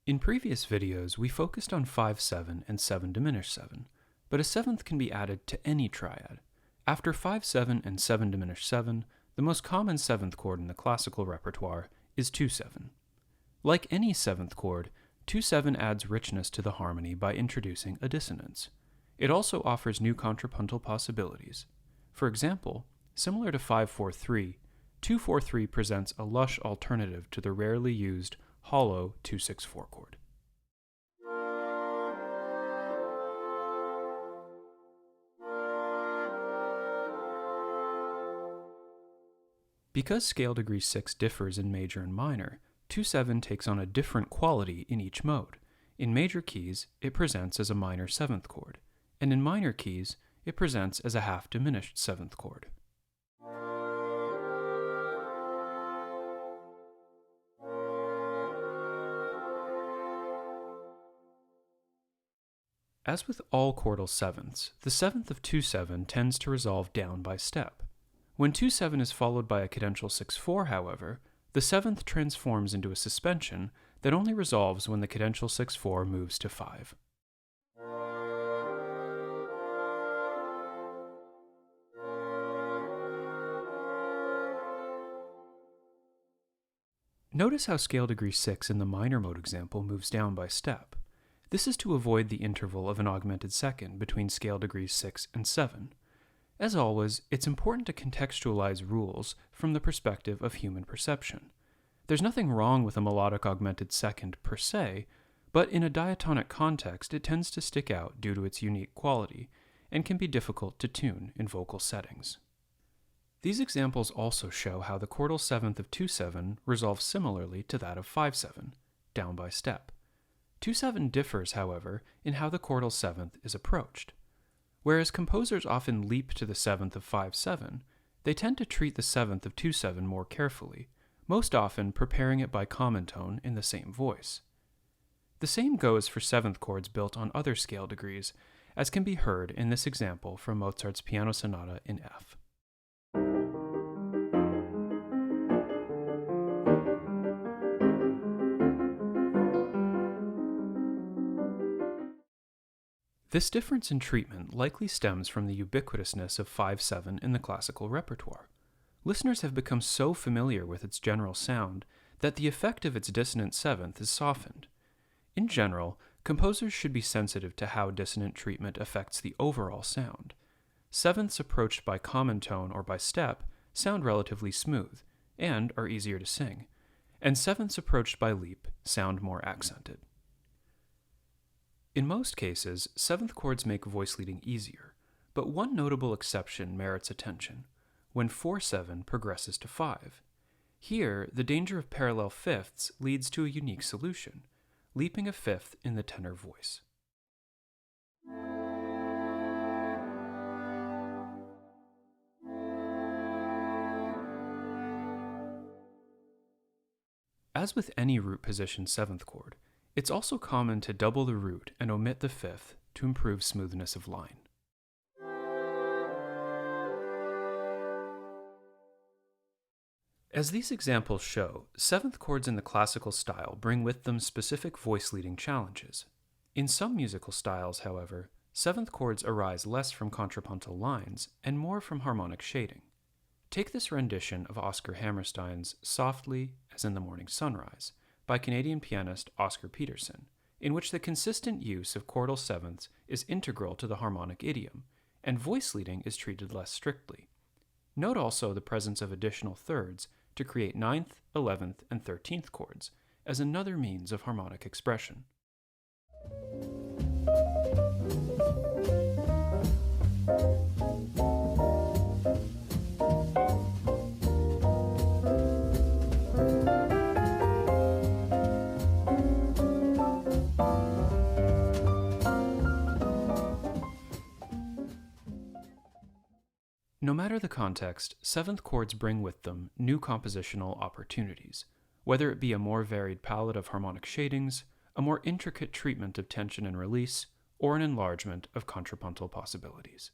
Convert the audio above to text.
In previous videos, we focused on 5/7 and 7 diminished 7, but a seventh can be added to any triad. After 5/7 and 7 diminished 7, the most common seventh chord in the classical repertoire is 2/7. Like any seventh chord, 2/7 adds richness to the harmony by introducing a dissonance. It also offers new contrapuntal possibilities. For example, similar to 5/4-3, 2/4-3 presents a lush alternative to the rarely used hollow 2/6-4 chord. Because scale degree 6 differs in major and minor, 2/7 takes on a different quality in each mode. In major keys, it presents as a minor seventh chord, and in minor keys, it presents as a half diminished seventh chord. As with all chordal sevenths, the seventh of 2/7 tends to resolve down by step. When 2/7 is followed by a cadential 6/4, however, the seventh transforms into a suspension that only resolves when the cadential 6/4 moves to 5. Notice how scale degree 6 in the minor mode example moves down by step. This is to avoid the interval of an augmented second between scale degrees 6 and 7. As always, it's important to contextualize rules from the perspective of human perception. There's nothing wrong with a melodic augmented second per se, but in a diatonic context it tends to stick out due to its unique quality, and can be difficult to tune in vocal settings. These examples also show how the chordal seventh of 2/7 resolves similarly to that of 5/7, down by step. 2/7 differs, however, in how the chordal seventh is approached. Whereas composers often leap to the seventh of 5/7, they tend to treat the seventh of 2/7 more carefully, most often preparing it by common tone in the same voice. The same goes for seventh chords built on other scale degrees, as can be heard in this example from Mozart's Piano Sonata in F. This difference in treatment likely stems from the ubiquitousness of 5/7 in the classical repertoire. Listeners have become so familiar with its general sound that the effect of its dissonant seventh is softened. In general, composers should be sensitive to how dissonant treatment affects the overall sound. Sevenths approached by common tone or by step sound relatively smooth and are easier to sing, and sevenths approached by leap sound more accented. In most cases, seventh chords make voice leading easier, but one notable exception merits attention, when 4/7 progresses to 5. Here, the danger of parallel fifths leads to a unique solution, leaping a fifth in the tenor voice. As with any root position seventh chord, it's also common to double the root and omit the fifth to improve smoothness of line. As these examples show, seventh chords in the classical style bring with them specific voice-leading challenges. In some musical styles, however, seventh chords arise less from contrapuntal lines and more from harmonic shading. Take this rendition of Oscar Hammerstein's Softly as in the Morning Sunrise by Canadian pianist Oscar Peterson, in which the consistent use of chordal sevenths is integral to the harmonic idiom, and voice leading is treated less strictly. Note also the presence of additional thirds to create 9th, 11th, and 13th chords as another means of harmonic expression. No matter the context, seventh chords bring with them new compositional opportunities, whether it be a more varied palette of harmonic shadings, a more intricate treatment of tension and release, or an enlargement of contrapuntal possibilities.